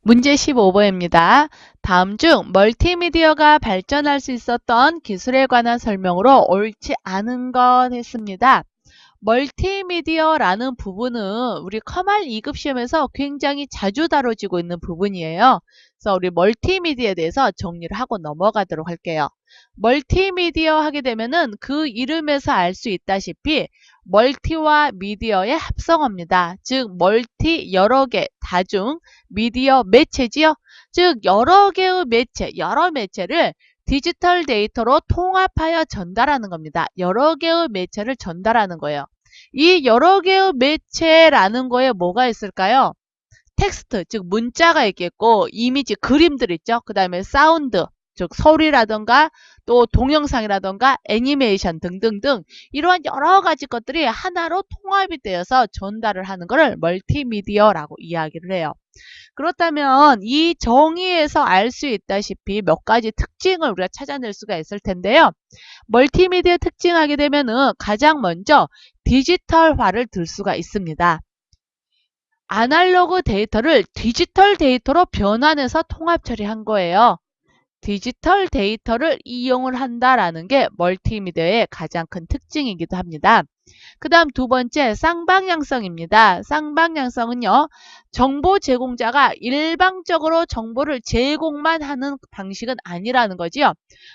문제 15번입니다. 다음 중 멀티미디어가 발전할 수 있었던 기술에 관한 설명으로 옳지 않은 것 했습니다. 멀티미디어라는 부분은 우리 커말 2급 시험에서 굉장히 자주 다뤄지고 있는 부분이에요. 그래서 우리 멀티미디어에 대해서 정리를 하고 넘어가도록 할게요. 멀티미디어 하게 되면은 그 이름에서 알 수 있다시피 멀티와 미디어의 합성어입니다. 즉 멀티 여러 개, 다중, 미디어 매체지요. 즉 여러 개의 매체, 여러 매체를 디지털 데이터로 통합하여 전달하는 겁니다. 여러 개의 매체를 전달하는 거예요. 이 여러 개의 매체라는 거에 뭐가 있을까요? 텍스트, 즉 문자가 있겠고, 이미지, 그림들 있죠. 그 다음에 사운드, 즉 소리라던가 또 동영상이라던가 애니메이션 등등등 이러한 여러 가지 것들이 하나로 통합이 되어서 전달을 하는 것을 멀티미디어라고 이야기를 해요. 그렇다면 이 정의에서 알 수 있다시피 몇 가지 특징을 우리가 찾아낼 수가 있을 텐데요. 멀티미디어 특징하게 되면은 가장 먼저 디지털화를 들 수가 있습니다. 아날로그 데이터를 디지털 데이터로 변환해서 통합 처리한 거예요. 디지털 데이터를 이용을 한다라는 게 멀티미디어의 가장 큰 특징이기도 합니다. 그 다음 두 번째 쌍방향성입니다. 쌍방향성은요. 정보 제공자가 일방적으로 정보를 제공만 하는 방식은 아니라는 거지요.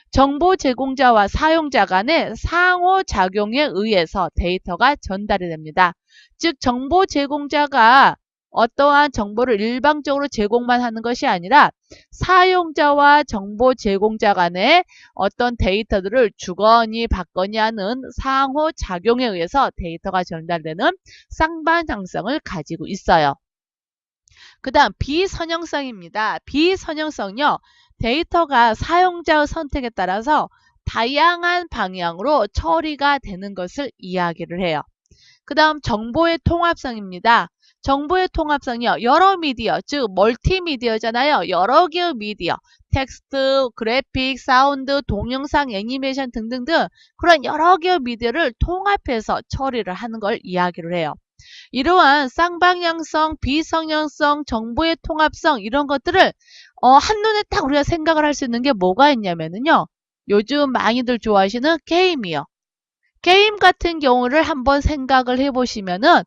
정보 제공자와 사용자 간의 상호작용에 의해서 데이터가 전달이 됩니다. 즉 정보 제공자가 어떠한 정보를 일방적으로 제공만 하는 것이 아니라 사용자와 정보 제공자 간의 어떤 데이터들을 주거니 받거니 하는 상호작용에 의해서 데이터가 전달되는 쌍방향성을 가지고 있어요. 그 다음 비선형성입니다. 비선형성요. 데이터가 사용자의 선택에 따라서 다양한 방향으로 처리가 되는 것을 이야기를 해요. 그 다음 정보의 통합성입니다. 정보의 통합성이요. 여러 미디어, 즉 멀티미디어잖아요. 여러 개의 미디어, 텍스트, 그래픽, 사운드, 동영상, 애니메이션 등등등 그런 여러 개의 미디어를 통합해서 처리를 하는 걸 이야기를 해요. 이러한 쌍방향성, 비성향성, 정보의 통합성 이런 것들을 한눈에 딱 우리가 생각을 할 수 있는 게 뭐가 있냐면요. 요즘 많이들 좋아하시는 게임이요. 게임 같은 경우를 한번 생각을 해보시면은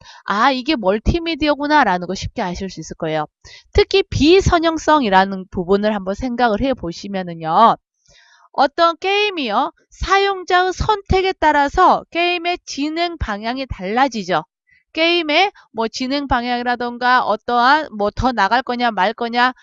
이게 멀티미디어구나 라는 거 쉽게 아실 수 있을 거예요. 특히 비선형성이라는 부분을 한번 생각을 해보시면은요. 어떤 게임이요. 사용자의 선택에 따라서 게임의 진행 방향이 달라지죠. 게임의 뭐 진행 방향이라던가 어떠한 뭐 더 나갈 거냐 말 거냐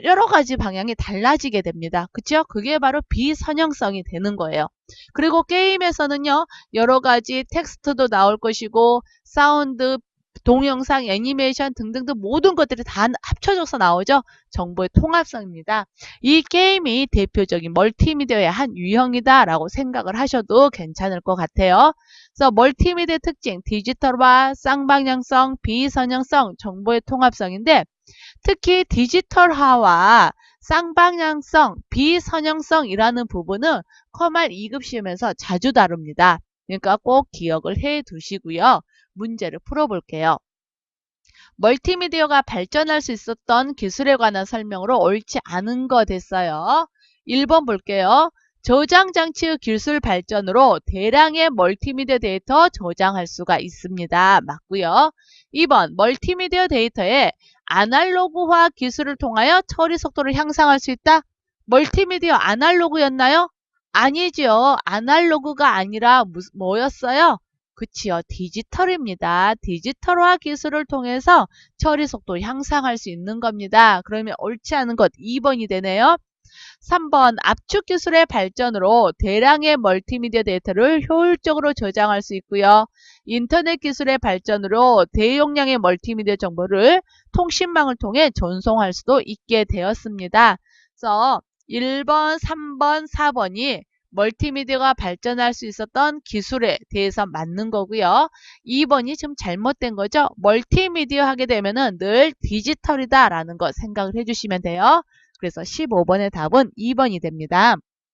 여러 가지 방향이 달라지게 됩니다. 그쵸? 그게 바로 비선형성이 되는 거예요. 그리고 게임에서는요. 여러 가지 텍스트도 나올 것이고 사운드, 동영상, 애니메이션 등등등 모든 것들이 다 합쳐져서 나오죠. 정보의 통합성입니다. 이 게임이 대표적인 멀티미디어의 한 유형이다라고 생각을 하셔도 괜찮을 것 같아요. 그래서 멀티미디어 특징, 디지털화, 쌍방향성, 비선형성, 정보의 통합성인데 특히 디지털화와 쌍방향성, 비선형성이라는 부분은 커말 2급 시험에서 자주 다룹니다. 그러니까 꼭 기억을 해 두시고요. 문제를 풀어볼게요. 멀티미디어가 발전할 수 있었던 기술에 관한 설명으로 옳지 않은 거 됐어요. 1번 볼게요. 저장 장치의 기술 발전으로 대량의 멀티미디어 데이터 저장할 수가 있습니다. 맞고요. 2번 멀티미디어 데이터에 아날로그화 기술을 통하여 처리 속도를 향상할 수 있다. 멀티미디어 아날로그였나요? 아니죠. 아날로그가 아니라 뭐였어요? 그치요. 디지털입니다. 디지털화 기술을 통해서 처리 속도 향상할 수 있는 겁니다. 그러면 옳지 않은 것 2번이 되네요. 3번 압축 기술의 발전으로 대량의 멀티미디어 데이터를 효율적으로 저장할 수 있고요. 인터넷 기술의 발전으로 대용량의 멀티미디어 정보를 통신망을 통해 전송할 수도 있게 되었습니다. 그래서 1번, 3번, 4번이 멀티미디어가 발전할 수 있었던 기술에 대해서 맞는 거고요. 2번이 좀 잘못된 거죠. 멀티미디어 하게 되면은 늘 디지털이다 라는 거 생각을 해주시면 돼요. 그래서 15번의 답은 2번이 됩니다.